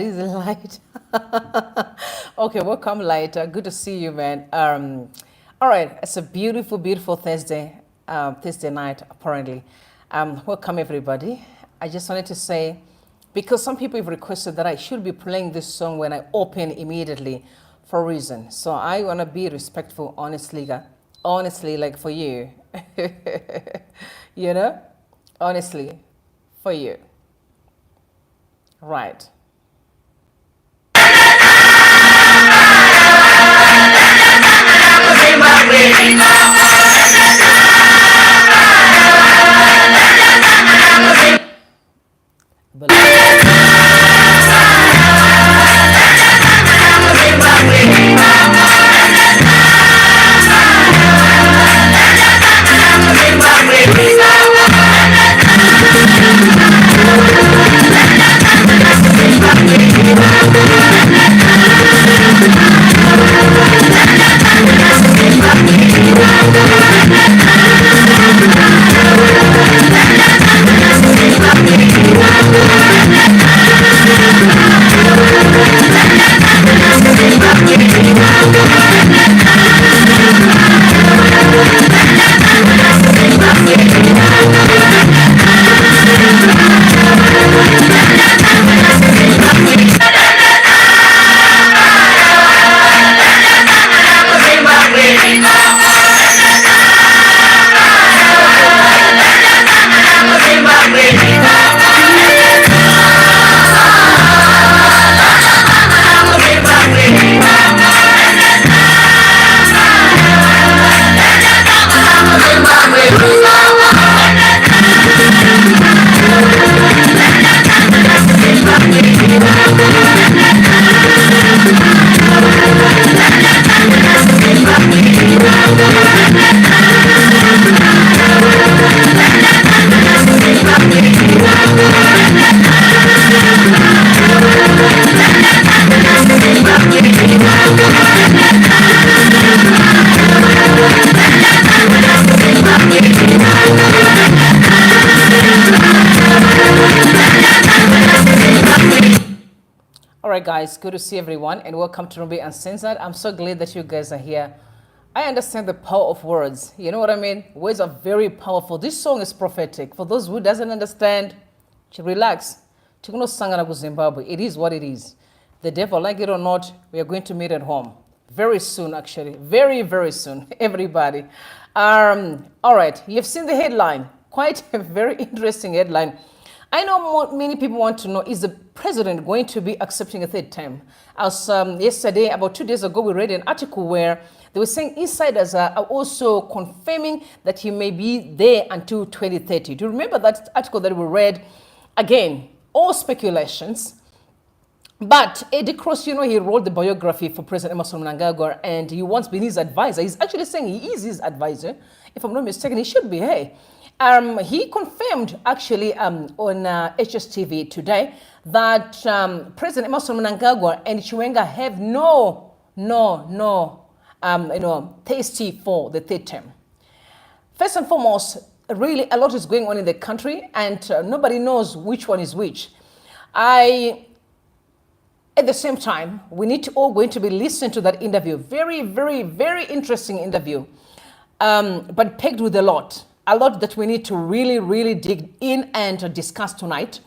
Is it light? Okay, welcome, Light. Good to see you, man. All right, it's a beautiful, beautiful Thursday, Thursday night, apparently. Welcome, everybody. I just wanted to say, because some people have requested that I should be playing this song when I open immediately for a reason. So I want to be respectful, honestly, like for you. You know? Honestly, for you. Right. All right, guys, good to see everyone, and welcome to Ruby Uncensored. I'm so glad that you guys are here. I understand the power of words. You know what I mean? Words are very powerful. This song is prophetic. For those who doesn't understand, relax. Chikuno sangana ku Zimbabwe. It is what it is. The devil, like it or not, we are going to meet at home very soon. Actually, very, very soon. Everybody. All right, you've seen the headline. Quite a very interesting headline. I know many people want to know, is the president going to be accepting a third term? As yesterday, about 2 days ago, we read an article where they were saying insiders are also confirming that he may be there until 2030. Do you remember that article that we read? Again, all speculations. But Eddie Cross, you know, he wrote the biography for President Emerson Mnangagwa, and he once been his advisor. He's actually saying he is his advisor. If I'm not mistaken, he should be, hey. He confirmed actually on HSTV today that President Emerson Mnangagwa and Chiwenga have no tasty for the third term. First and foremost, really a lot is going on in the country, and nobody knows which one is which. At the same time, we need to all going to be listening to that interview. Very, very, very interesting interview, but pegged with a lot that we need to really, really dig in and discuss tonight.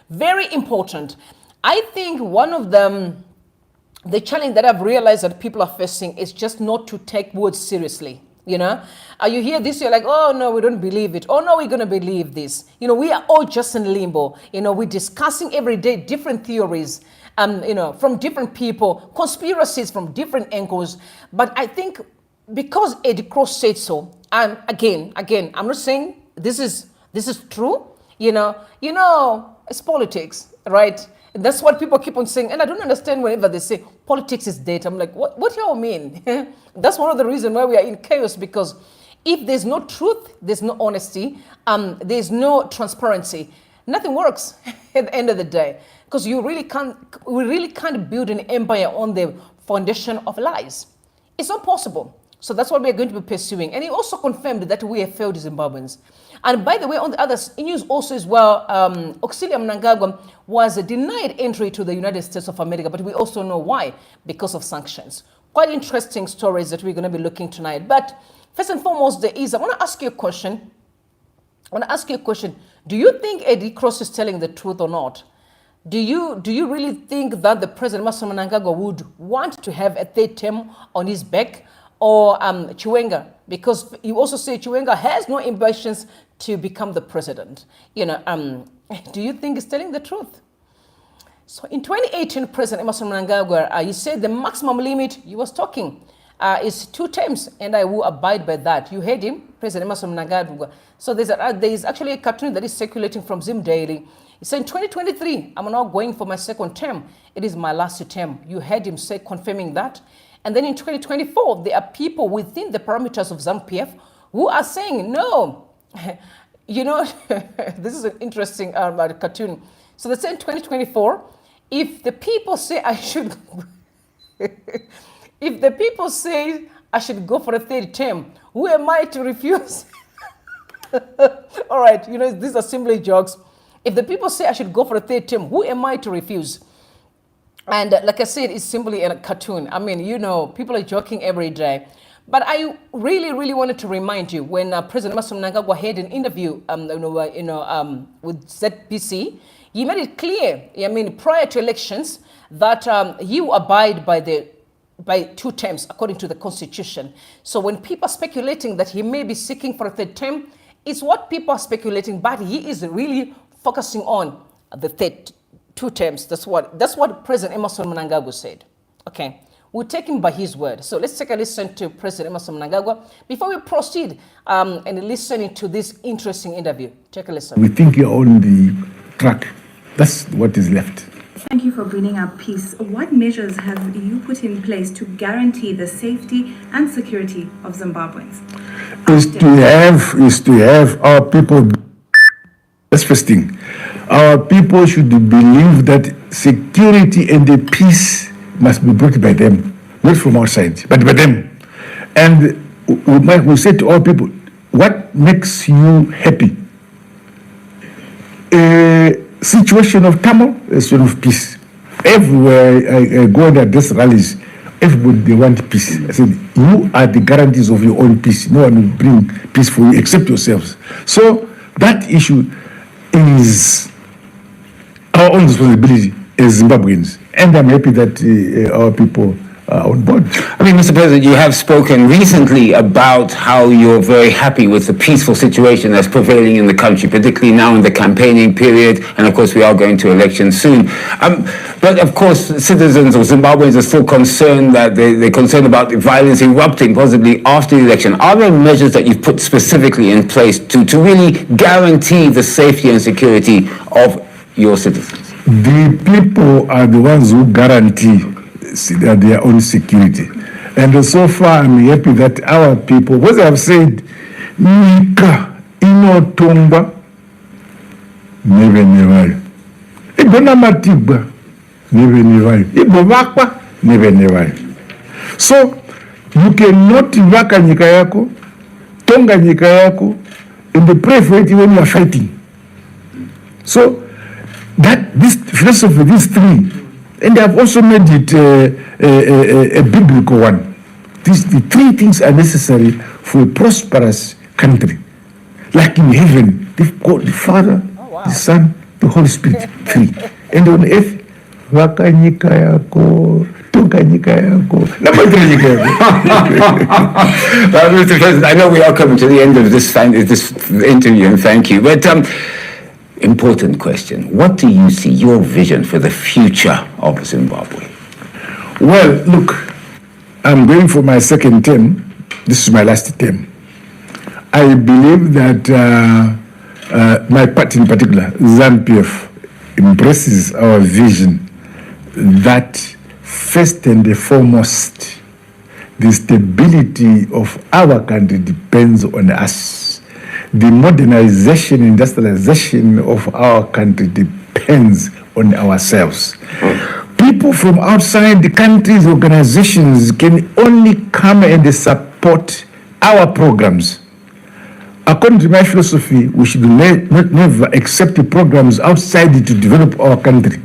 Very important. I think one of the challenge that I've realized that people are facing is just not to take words seriously. You know, you hear this, you're like, oh no, we don't believe it. Oh no, we're going to believe this. You know, we are all just in limbo. You know, we're discussing every day different theories, you know, from different people, conspiracies from different angles. But I think because Eddie Cross said so, and again, I'm not saying this is true. You know, it's politics, right? That's what people keep on saying, and I don't understand whenever they say politics is dead. I'm like, what do y'all mean? That's one of the reasons why we are in chaos, because if there's no truth, there's no honesty, there's no transparency, nothing works at the end of the day, because we really can't build an empire on the foundation of lies. It's not possible. So that's what we're going to be pursuing. And he also confirmed that we have failed Zimbabweans. And by the way, on the other news also as well, Auxilia Mnangagwa was denied entry to the United States of America, but we also know why, because of sanctions. Quite interesting stories that we're going to be looking tonight. But first and foremost, I want to ask you a question. Do you think Eddie Cross is telling the truth or not? Do you really think that the President Mnangagwa would want to have a third term on his back, or Chiwenga? Because you also say Chiwenga has no ambitions to become the president. Do you think he's telling the truth? So in 2018, President Mnangagwa, he said the maximum limit he was talking is 2 terms, and I will abide by that. You heard him, President Mnangagwa. So there is actually a cartoon that is circulating from Zim Daily. He said, in 2023, I'm not going for my 2nd term. It is my last term. You heard him say, confirming that. And then in 2024, there are people within the parameters of ZANU-PF who are saying, no, this is an interesting cartoon. So they say in 2024, if the people say I should, if the people say I should go for a 3rd term, who am I to refuse? All right, these are simply jokes. If the people say I should go for a 3rd term, who am I to refuse? And like I said, it's simply a cartoon. I mean, people are joking every day. But I really, really wanted to remind you, when President Mnangagwa had an interview with ZBC, he made it clear, prior to elections, that he will abide by 2 terms according to the Constitution. So when people are speculating that he may be seeking for a 3rd term, it's what people are speculating, but he is really focusing on the 2 terms. That's what President Mnangagwa said. Okay, we'll take him by his word. So let's take a listen to President Mnangagwa before we proceed and listen to this interesting interview. Take a listen. We think you're on the track. That's what is left. Thank you for bringing up peace. What measures have you put in place to guarantee the safety and security of Zimbabweans? Is to have our people. That's first thing. Our people should believe that security and the peace must be brought by them, not from outside, but by them. And we say to all people, what makes you happy? A situation of turmoil, a situation of peace. Everywhere I go and address rallies, everybody, they want peace. I said, you are the guarantees of your own peace. No one will bring peace for you except yourselves. So that issue is our own responsibility as Zimbabweans. And I'm happy that our people are on board. I mean, Mr. President, you have spoken recently about how you're very happy with the peaceful situation that's prevailing in the country, particularly now in the campaigning period. And of course, we are going to elections soon. But of course, citizens or Zimbabweans are still concerned that they're concerned about the violence erupting possibly after the election. Are there measures that you've put specifically in place to really guarantee the safety and security of your citizens? The people are the ones who guarantee their own security. And so far, I'm happy that our people, what I've said, Nika inotomba neve nevayo. Ibona matibwa neve nevayo. Ibovakwa neve nevayo. So, you cannot vaka nyika yako, tonga nyika yako, and pray for it when you are fighting. So, this philosophy, these 3, and I've also made it a biblical one. The 3 things are necessary for a prosperous country. Like in heaven, they've got the Father, the Son, the Holy Spirit, 3. And on earth, vaka nyika yako, tonga nyika yako, nyika yako. Mr. President, I know we are coming to the end of this interview, and thank you. But important question. What do you see your vision for the future of Zimbabwe? Well, look, I'm going for my 2nd term. This is my last term. I believe that my party in particular, ZANU-PF, embraces our vision that first and foremost, the stability of our country depends on us. The modernization, industrialization of our country depends on ourselves. People from outside the country's organizations can only come and support support our programs. According to my philosophy, we should never accept programs outside to develop our country.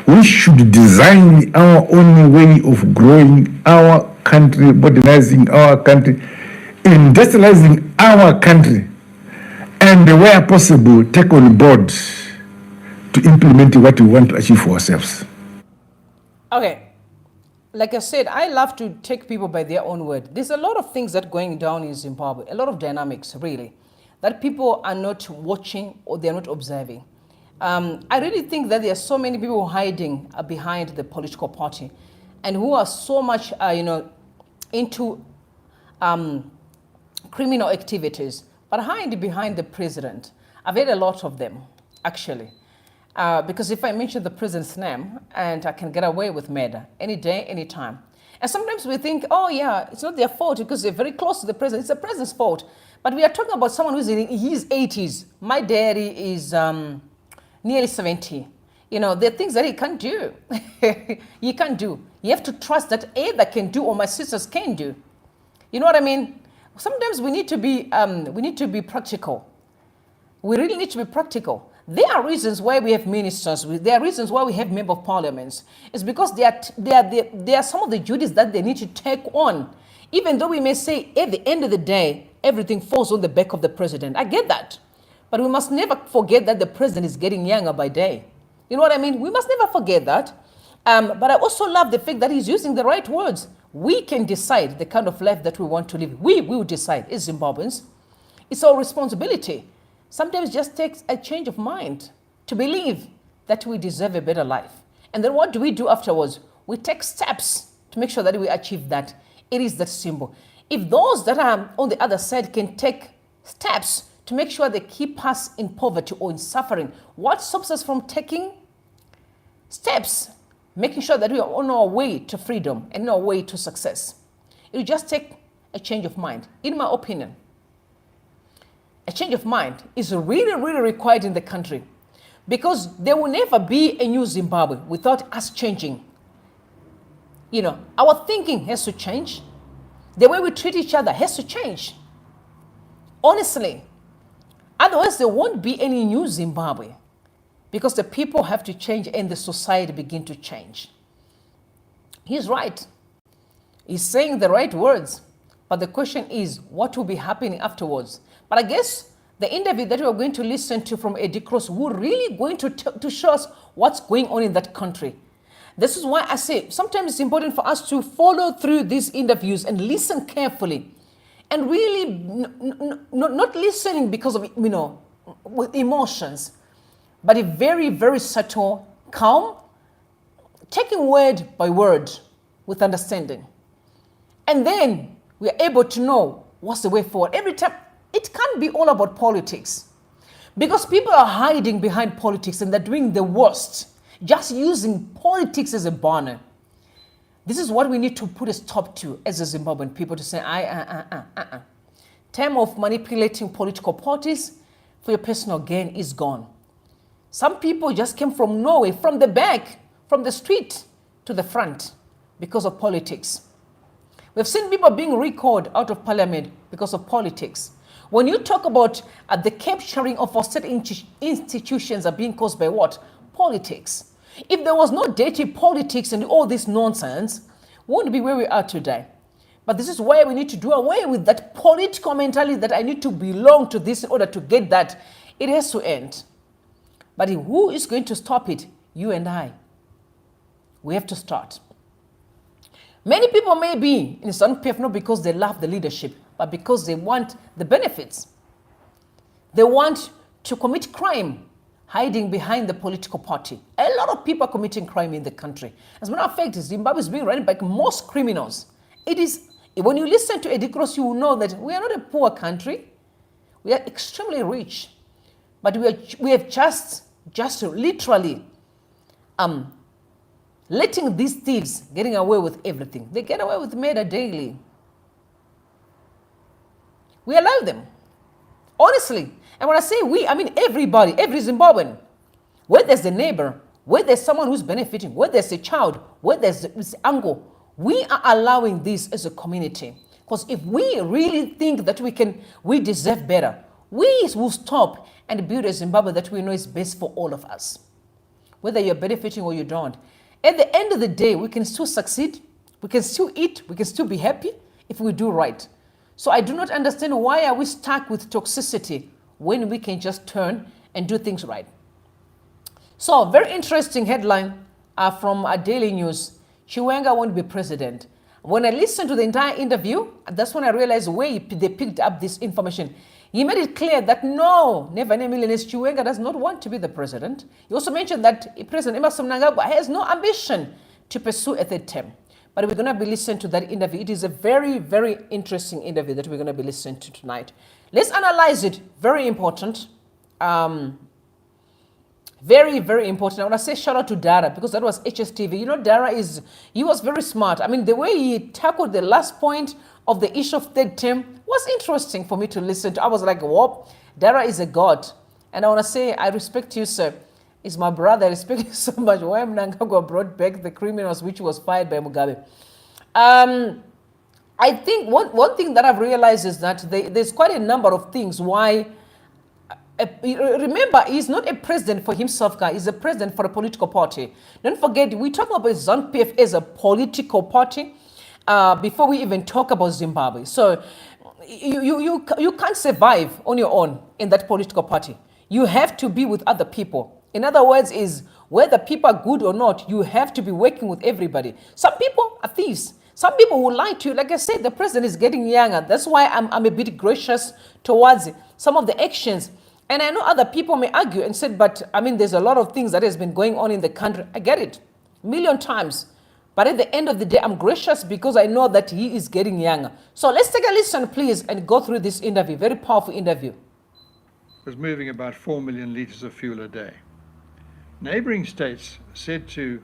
We should design our own way of growing our country, modernizing our country, industrializing our country, and where possible, take on board to implement what we want to achieve for ourselves. Okay. Like I said, I love to take people by their own word. There's a lot of things that are going down in Zimbabwe, a lot of dynamics, really, that people are not watching or they're not observing. I really think that there are so many people hiding behind the political party and who are so much, into criminal activities, but hide behind the president. I've heard a lot of them, actually. Because if I mention the president's name, and I can get away with murder any day, any time. And sometimes we think, oh yeah, it's not their fault because they're very close to the president. It's the president's fault. But we are talking about someone who's in his 80s. My daddy is nearly 70. There are things that he can't do. He can't do. You have to trust that either can do or my sisters can do. You know what I mean? Sometimes we need to be practical. We really need to be practical. There are reasons why we have ministers. There are reasons why we have member of parliaments. It's because there are some of the duties that they need to take on. Even though we may say at the end of the day, everything falls on the back of the president. I get that. But we must never forget that the president is getting younger by day. You know what I mean? We must never forget that. But I also love the fact that he's using the right words. We can decide the kind of life that we want to live. We will decide as Zimbabweans. It's our responsibility. Sometimes it just takes a change of mind to believe that we deserve a better life. And then what do we do afterwards? We take steps to make sure that we achieve that. It is that simple. If those that are on the other side can take steps to make sure they keep us in poverty or in suffering, what stops us from taking steps, making sure that we are on our way to freedom and on our way to success? It will just take a change of mind, in my opinion. A change of mind is really, really required in the country because there will never be a new Zimbabwe without us changing. Our thinking has to change. The way we treat each other has to change. Honestly. Otherwise, there won't be any new Zimbabwe because the people have to change and the society begin to change. He's right. He's saying the right words. But the question is, what will be happening afterwards? But I guess the interview that we are going to listen to from Eddie Cross will really going to show us what's going on in that country. This is why I say sometimes it's important for us to follow through these interviews and listen carefully. And really not listening because of, with emotions, but a very, very subtle, calm, taking word by word with understanding. And then we are able to know what's the way forward. Every time, it can't be all about politics because people are hiding behind politics and they're doing the worst, just using politics as a banner. This is what we need to put a stop to as a Zimbabwean people to say, Time of manipulating political parties for your personal gain is gone. Some people just came from nowhere, from the back, from the street to the front because of politics. We've seen people being recalled out of parliament because of politics. When you talk about the capturing of our state institutions are being caused by what? Politics. If there was no dirty politics and all this nonsense, we wouldn't be where we are today. But this is why we need to do away with that political mentality that I need to belong to this in order to get that. It has to end. But who is going to stop it? You and I. We have to start. Many people may be in ZANU-PF not because they love the leadership, but because they want the benefits. They want to commit crime, hiding behind the political party. A lot of people are committing crime in the country. As a matter of fact, Zimbabwe is being run by most criminals. It is, when you listen to Eddie Cross, you will know that we are not a poor country. We are extremely rich. But we have just literally letting these thieves getting away with everything. They get away with murder daily. We allow them. Honestly. And when I say we, I mean everybody, every Zimbabwean. Where there's a neighbor, where there's someone who's benefiting, where there's a child, where there's an uncle, we are allowing this as a community. Because if we really think that we deserve better, we will stop and build a Zimbabwe that we know is best for all of us. Whether you're benefiting or you don't. At the end of the day, we can still succeed, we can still eat, we can still be happy if we do right. So I do not understand why are we stuck with toxicity when we can just turn and do things right. So very interesting headline from Daily News. Chiwenga won't be president. When I listened to the entire interview, that's when I realized where they picked up this information. He made it clear that no, never in a million years, Chiwenga does not want to be the president. He also mentioned that President Mnangagwa has no ambition to pursue a third term. But we're going to be listening to that interview. It is a very, very interesting interview that we're going to be listening to tonight. Let's analyze it. Very important. Very, very important. I want to say shout out to Dara because that was HSTV. You know, Dara he was very smart. I mean, the way he tackled the last point of the issue of third term was interesting for me to listen to. I was like, whoa, Dara is a god. And I want to say, I respect you, sir. He's my brother. I respect you so much. Why Mnangagwa brought back the criminals which was fired by Mugabe. I think one thing that I've realized is that there's quite a number of things why. Remember, he's not a president for himself, guys. He's a president for a political party. Don't forget, we talk about ZANU-PF as a political party before we even talk about Zimbabwe. So you can't survive on your own in that political party. You have to be with other people. In other words, is whether people are good or not, you have to be working with everybody. Some people are thieves. Some people will lie to you. Like I said, the president is getting younger. That's why I'm a bit gracious towards some of the actions. And I know other people may argue and say, but I mean, there's a lot of things that has been going on in the country. I get it, a million times. But at the end of the day, I'm gracious because I know that he is getting younger. So let's take a listen, please, and go through this interview. Very powerful interview. Was moving about 4 million litres of fuel a day. Neighbouring states said to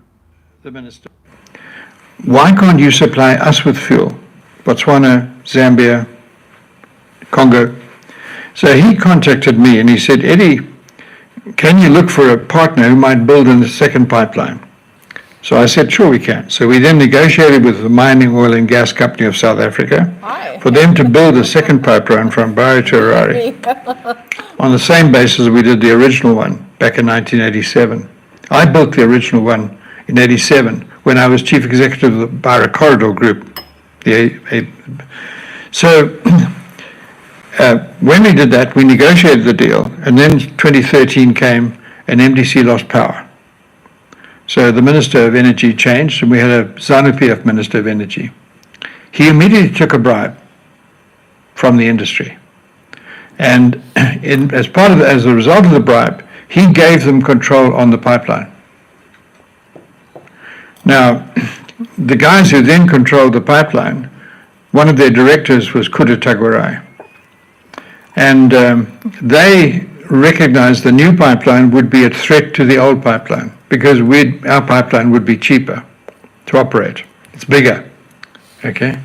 the minister, why can't you supply us with fuel? Botswana, Zambia, Congo. So he contacted me and he said, Eddie, can you look for a partner who might build a second pipeline? So I said, sure we can. So we then negotiated with the Mining, Oil and Gas Company of South Africa for them to build a second pipeline from Barry to Harare on the same basis we did the original one back in 1987. I built the original one in 87 when I was chief executive of the Barra Corridor Group. When we did that, we negotiated the deal, and then 2013 came and MDC lost power. So the Minister of Energy changed, and we had a ZANU-PF Minister of Energy. He immediately took a bribe from the industry. And as a result of the bribe, he gave them control on the pipeline. Now, the guys who then controlled the pipeline, one of their directors was Kuda Tagwarai. And they recognized the new pipeline would be a threat to the old pipeline because our pipeline would be cheaper to operate. It's bigger, okay?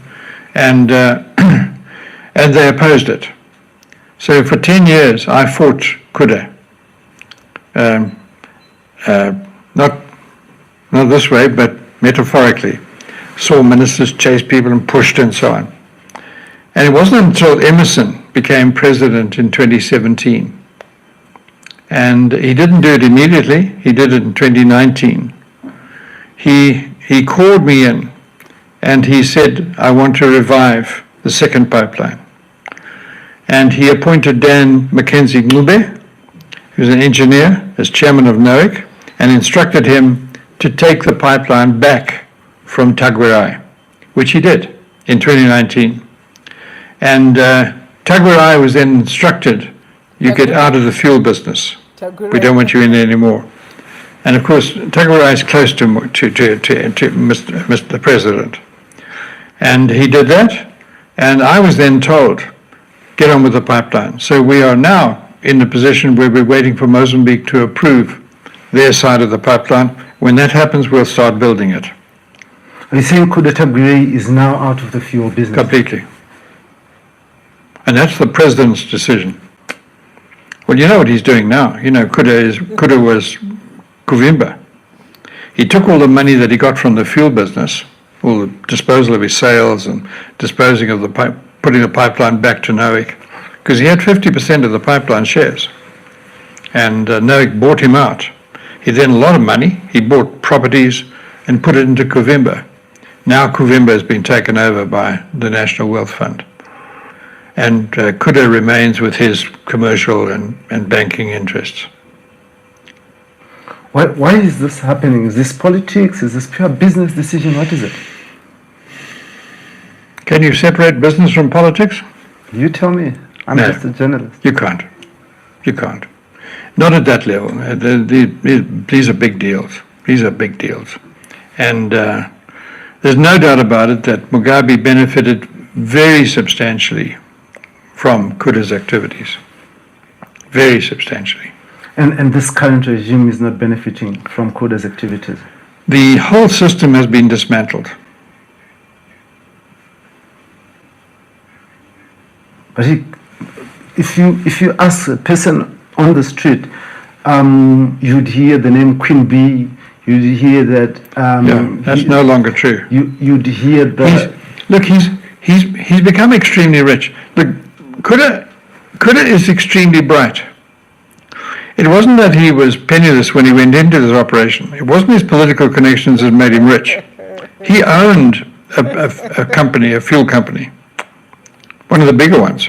And they opposed it. So for 10 years, I fought Kuda. Not this way, but metaphorically. Saw ministers chase people and pushed and so on. And it wasn't until Emerson became president in 2017. And he didn't do it immediately, he did it in 2019. He called me in and he said, I want to revive the second pipeline. And he appointed Dan Mackenzie Ngube, who's an engineer, as chairman of NOIC, and instructed him to take the pipeline back from Tagwarai, which he did in 2019. And Tagwarai was then instructed, you get out of the fuel business. We don't want you in there anymore. And of course, Tagwarai is close to Mr. President. And he did that, and I was then told, get on with the pipeline. So we are now in the position where we're waiting for Mozambique to approve their side of the pipeline. When that happens, we'll start building it. Are you saying Kuda Tagwarai is now out of the fuel business? Completely. And that's the president's decision. Well, you know what he's doing now. You know, Kuda was Kuvimba. He took all the money that he got from the fuel business all the disposal of his sales and disposing of putting the pipeline back to Noik, because he had 50% of the pipeline shares. And Noik bought him out. He then a lot of money. He bought properties and put it into Kuvemba. Now Kuvemba has been taken over by the National Wealth Fund. And Kuda remains with his commercial and banking interests. Why is this happening? Is this politics? Is this pure business decision? What is it? Can you separate business from politics? You tell me. I'm No. just a journalist. You can't. You can't. Not at that level. These are big deals. These are big deals. And there's no doubt about it that Mugabe benefited very substantially from Kuda's activities. Very substantially. And this current regime is not benefiting from Kuda's activities. The whole system has been dismantled. But if you ask a person on the street, you'd hear the name Queen Bee. You'd hear that. That's no longer true. You'd hear that. He's become extremely rich. Look, Kuda is extremely bright. It wasn't that he was penniless when he went into this operation. It wasn't his political connections that made him rich. He owned a company, a fuel company, one of the bigger ones,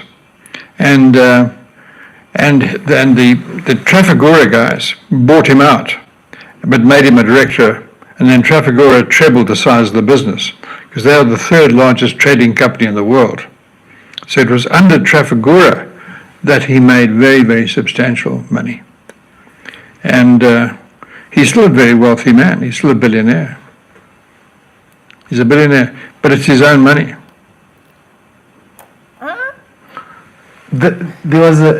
and then the Trafigura guys bought him out, but made him a director, and then Trafigura trebled the size of the business because they are the third largest trading company in the world. So it was under Trafigura that he made very, very substantial money. And he's still a very wealthy man. He's still a billionaire. He's a billionaire, but it's his own money. There was a.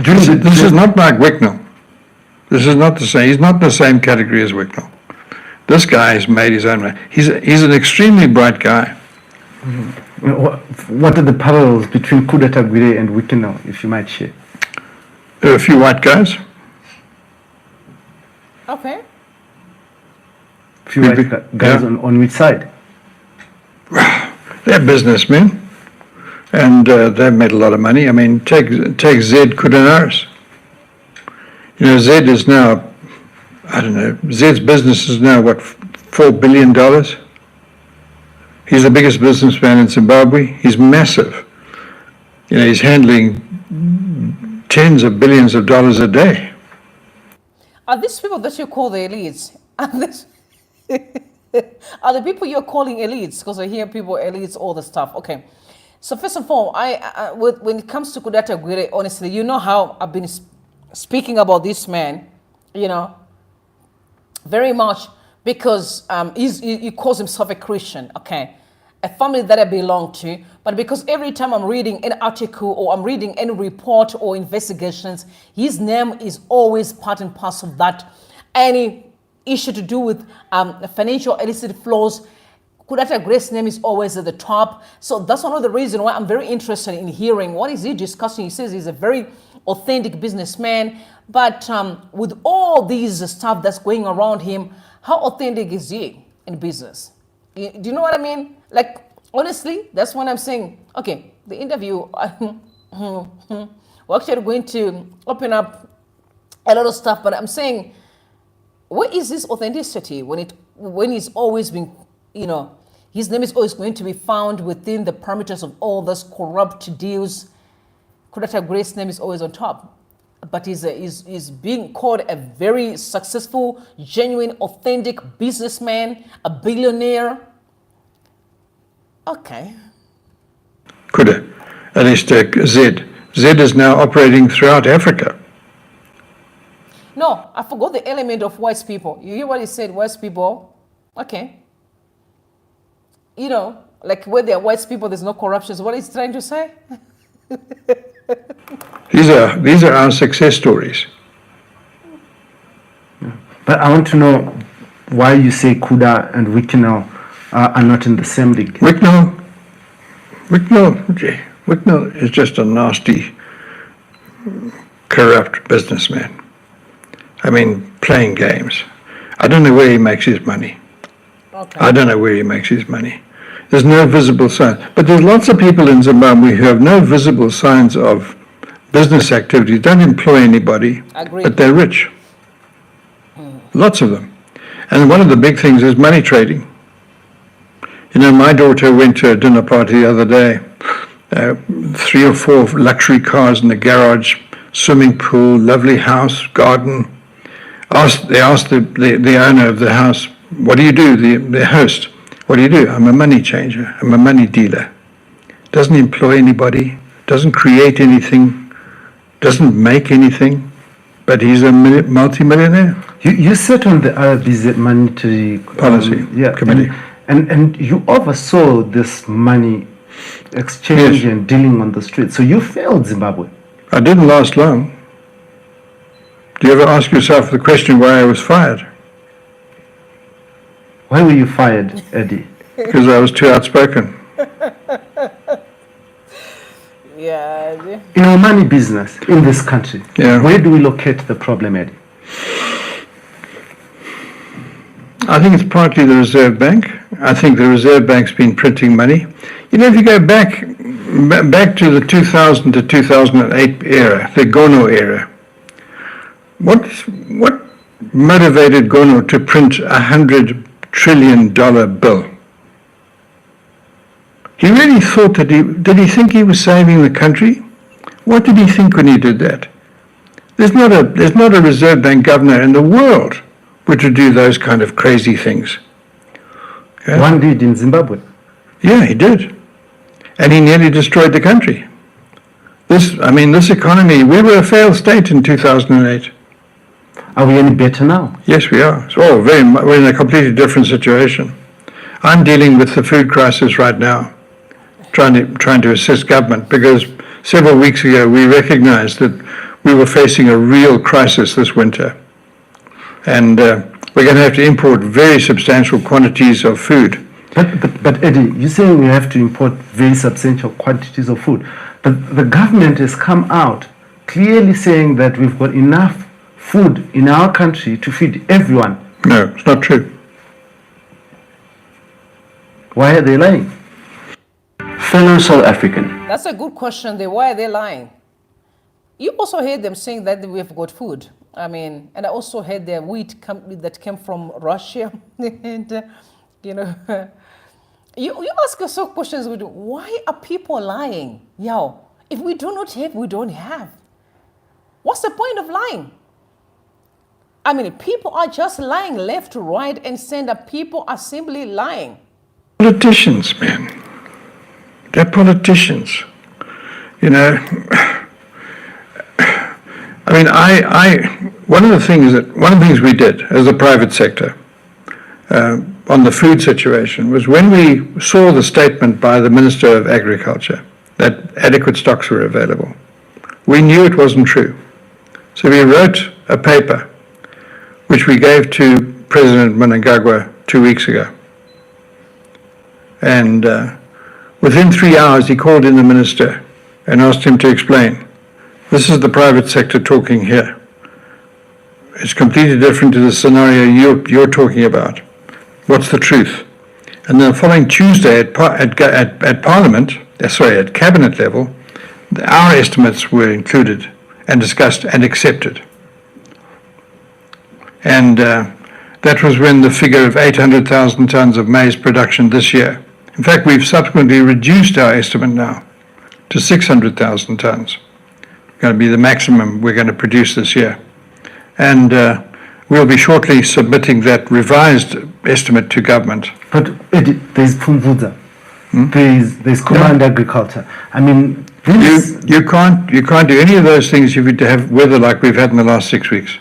This is not like Wicknell. This is not the same. He's not the same category as Wicknell. This guy has made his own money. He's an extremely bright guy. What are the parallels between Kuda Tagwire and Wicknell, if you might share? There are a few white guys. Okay. Few white guys on which side? They're businessmen, and they've made a lot of money. I mean, take Zed Kudanaris. You know, Zed is now, I don't know, Zed's business is now, what, $4 billion? He's the biggest businessman in Zimbabwe. He's massive. You know, he's handling tens of billions of dollars a day. Are these people that you call the elites? Are the people you're calling elites? Because I hear people elites, all the stuff. Okay. So first of all, when it comes to Kuda Tagwire, honestly, you know how I've been speaking about this man, you know, very much because he calls himself a Christian, okay, a family that I belong to, but because every time I'm reading an article or I'm reading any report or investigations, his name is always part and parcel of that. Any issue to do with financial illicit flows, Kuda Tagwire's name is always at the top. So that's one of the reasons why I'm very interested in hearing what is he discussing. He says he's a very authentic businessman, but with all these stuff that's going around him, how authentic is he in business? Do you know what I mean? Like, honestly, that's what I'm saying. Okay, the interview, we're actually going to open up a lot of stuff, but I'm saying, where is this authenticity when he's always been, you know, his name is always going to be found within the parameters of all those corrupt deals. Kuda Tagwire's name is always on top. But he's being called a very successful, genuine, authentic businessman, a billionaire. Okay. Kuda, at least Zed. Zed is now operating throughout Africa. No, I forgot the element of white people. You hear what he said, white people? Okay. You know, like where there are white people, there's no corruption. So what he's trying to say? These are our success stories. But I want to know why you say Kuda and Wicknell are not in the same league. Wicknell is just a nasty, corrupt businessman. I mean, playing games. I don't know where he makes his money. Okay. I don't know where he makes his money. There's no visible sign. But there's lots of people in Zimbabwe who have no visible signs of business activity, don't employ anybody, Agreed. but they're rich. Lots of them. And one of the big things is money trading. You know, my daughter went to a dinner party the other day, 3 or 4 luxury cars in the garage, swimming pool, lovely house, garden. They asked the owner of the house, what do you do, the host? What do you do? I'm a money changer. I'm a money dealer. Doesn't employ anybody, doesn't create anything, doesn't make anything, but he's a multi-millionaire. You sat on the RBZ Monetary Policy Committee. And you oversaw this money exchange Yes. and dealing on the street. So you failed Zimbabwe. I didn't last long. Do you ever ask yourself the question why I was fired? Why were you fired, Eddie? Because I was too outspoken. Yeah. In our money business in this country, Yeah. where do we locate the problem, Eddie? I think it's partly the Reserve Bank. I think the Reserve Bank's been printing money. You know, if you go back to the 2000 to 2008 era, the Gono era, what motivated Gono to print $100 trillion bill? He really thought that did he think he was saving the country? What did he think when he did that? There's not a Reserve Bank governor in the world which would do those kind of crazy things. Okay? One did in Zimbabwe. Yeah, he did. And he nearly destroyed the country. This economy, we were a failed state in 2008. Are we any better now? Yes, we are. We're in a completely different situation. I'm dealing with the food crisis right now, trying to assist government, because several weeks ago we recognized that we were facing a real crisis this winter. And we're going to have to import very substantial quantities of food. But Eddie, you're saying we have to import very substantial quantities of food. But the government has come out clearly saying that we've got enough food in our country to feed everyone. No, it's not true. Why are they lying? Fellow South African, That's a good question. Why are they lying? You also heard them saying that we've got food. And I also heard the wheat that came from Russia. And, you ask yourself questions, why are people lying? If we do not have, we don't have. What's the point of lying? People are just lying left, right, and center. People are simply lying. Politicians, man. They're politicians. One of the things we did as a private sector on the food situation was when we saw the statement by the Minister of Agriculture that adequate stocks were available, we knew it wasn't true. So we wrote a paper which we gave to President Mnangagwa 2 weeks ago. And within 3 hours he called in the minister and asked him to explain. This is the private sector talking here. It's completely different to the scenario you're talking about. What's the truth? And the following Tuesday at Parliament, at Cabinet level, our estimates were included and discussed and accepted. And that was when the figure of 800,000 tons of maize production this year. In fact, we've subsequently reduced our estimate now to 600,000 tons. Going to be the maximum we're going to produce this year. And we'll be shortly submitting that revised estimate to government. But Eddie, there's Pumvudza. There's Command Agriculture. You can't do any of those things if you have weather like we've had in the last 6 weeks.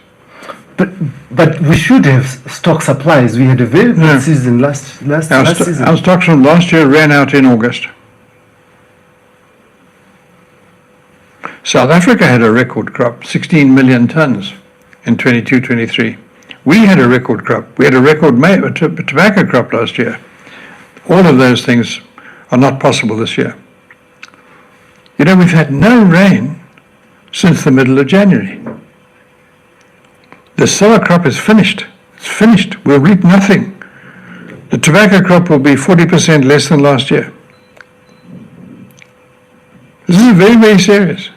But we should have stock supplies. We had a very good season last season. Our stocks from last year ran out in August. South Africa had a record crop, 16 million tons in 22-23. We had a record crop. We had a record tobacco crop last year. All of those things are not possible this year. We've had no rain since the middle of January. The solar crop is finished. It's finished. We'll reap nothing. The tobacco crop will be 40% less than last year. This is very, very serious.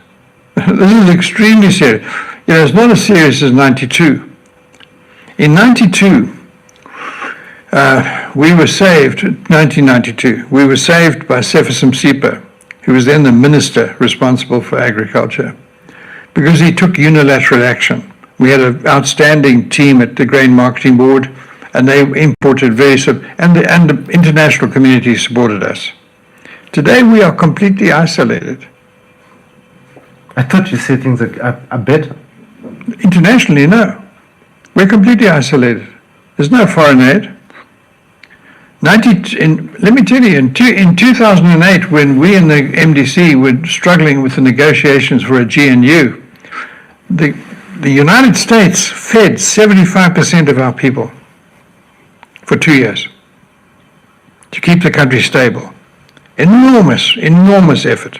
This is extremely serious. You know, it's not as serious as 92. In 92, we were saved, 1992, we were saved by Sefferson Sipa, who was then the minister responsible for agriculture, because he took unilateral action. We had an outstanding team at the Grain Marketing Board, and they imported and the international community supported us. Today we are completely isolated. I thought you said things are better. Internationally, no. We're completely isolated. There's no foreign aid. Let me tell you, in 2008, when we in the MDC were struggling with the negotiations for a GNU, the United States fed 75% of our people for 2 years to keep the country stable. Enormous, enormous effort.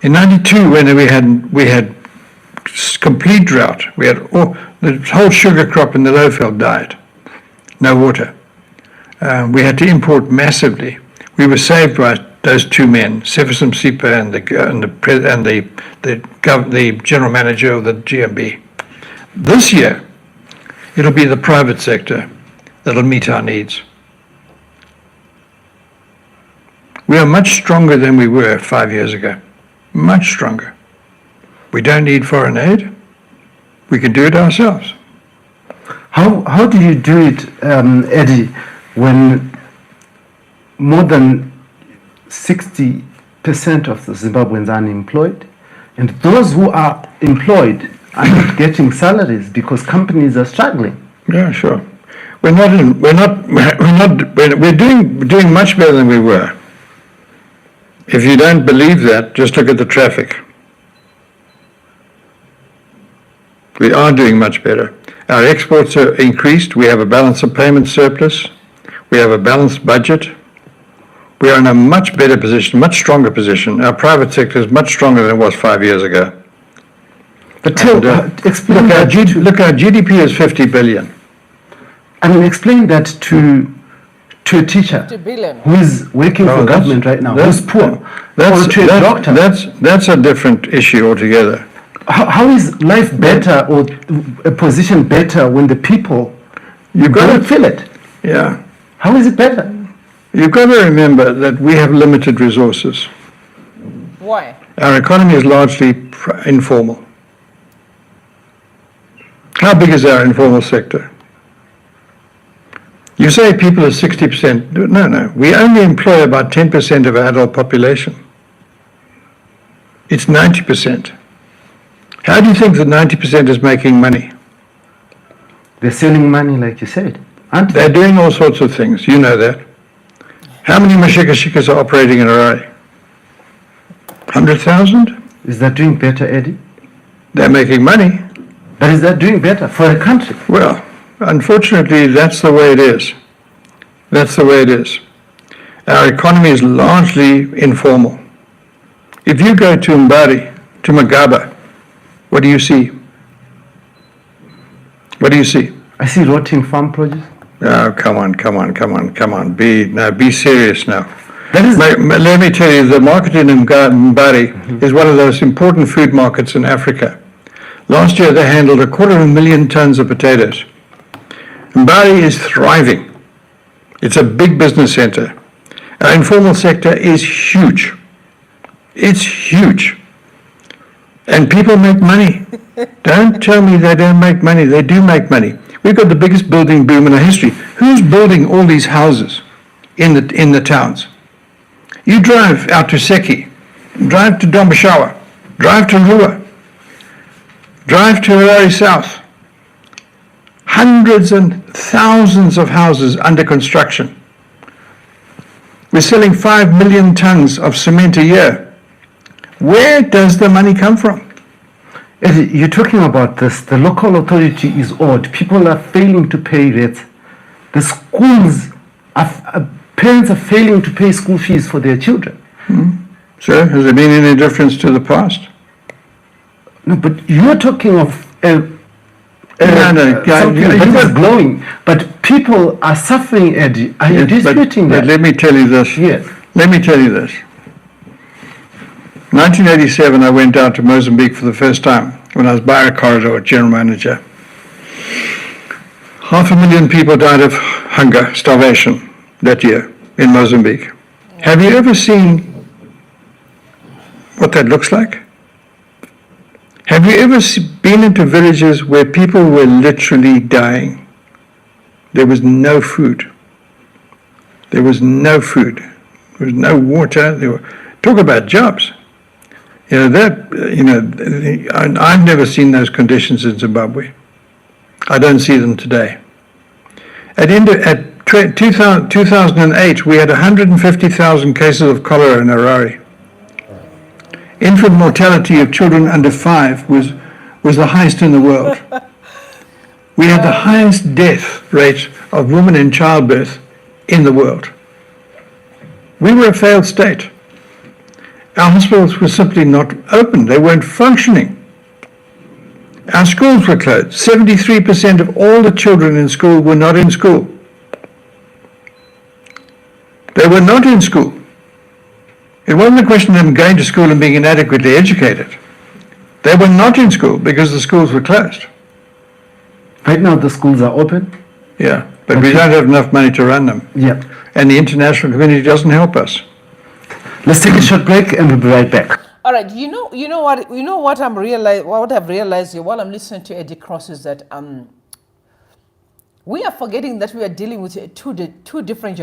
In 92, when we had complete drought, the whole sugar crop in the Lowveld died, no water. We had to import massively. We were saved by those two men, Sefferson Sipa and the general manager of the GMB. This year, it'll be the private sector that'll meet our needs. We are much stronger than we were 5 years ago. Much stronger. We don't need foreign aid. We can do it ourselves. How do you do it, Eddie, when more than 60% of the Zimbabweans are unemployed, and those who are employed are not getting salaries because companies are struggling? Yeah, sure. We're doing much better than we were. If you don't believe that, just look at the traffic. We are doing much better. Our exports are increased. We have a balance of payment surplus. We have a balanced budget. We are in a much better position, much stronger position. Our private sector is much stronger than it was 5 years ago. But explain look, our GDP is 50 billion. I mean, explain that to a teacher 50 billion. who is working for government right now, who's poor, or to a doctor. That's a different issue altogether. How is life better or a position better when the people don't feel it? Yeah. How is it better? You've got to remember that we have limited resources. Why? Our economy is largely informal. How big is our informal sector? You say people are 60%. No. We only employ about 10% of our adult population. It's 90%. How do you think that 90% is making money? They're selling money, like you said, aren't they? They're doing all sorts of things. You know that. How many mashikashikas are operating in Harare? 100,000? Is that doing better, Eddie? They're making money. But is that doing better for a country? Well, unfortunately, that's the way it is. That's the way it is. Our economy is largely informal. If you go to Mbari, to Mnangagwa, what do you see? What do you see? I see rotting farm produce. Oh, come on. Be serious now. That is Let me tell you, the market in Mbari is one of those important food markets in Africa. Last year, they handled 250,000 tons of potatoes. Mbari is thriving. It's a big business center. Our informal sector is huge. It's huge. And people make money. Don't tell me they don't make money. They do make money. We've got the biggest building boom in our history. Who's building all these houses in the towns? You drive out to Seki, drive to Dombashawa, drive to Rua, drive to Harare South. Hundreds and thousands of houses under construction. We're selling 5 million tons of cement a year. Where does the money come from? Eddie, you're talking about this. The local authority is odd. People are failing to pay rates. The schools, parents are failing to pay school fees for their children. So, has there been any difference to the past? No, but you're talking of a something that is glowing. But people are suffering, Eddie. Are you disputing that? But let me tell you this. Yes. Let me tell you this. 1987, I went down to Mozambique for the first time when I was Barra Corridor General Manager. 500,000 people died of hunger, starvation that year in Mozambique. Have you ever seen what that looks like? Have you ever been into villages where people were literally dying? There was no food. There was no food. There was no water. Talk about jobs. I've never seen those conditions in Zimbabwe. I don't see them today. At 2008, we had 150,000 cases of cholera in Harare. Infant mortality of children under 5 was the highest in the world. We had the highest death rate of women in childbirth in the world. We were a failed state. Our hospitals were simply not open. They weren't functioning. Our schools were closed. 73% of all the children in school were not in school. They were not in school. It wasn't a question of them going to school and being inadequately educated. They were not in school because the schools were closed. Right now the schools are open? Yeah, but we don't have enough money to run them. Yeah. And the international community doesn't help us. Let's take a short break and we'll be right back. All right, you know what I've realized here while I'm listening to Eddie Cross is that we are forgetting that we are dealing with two different generations.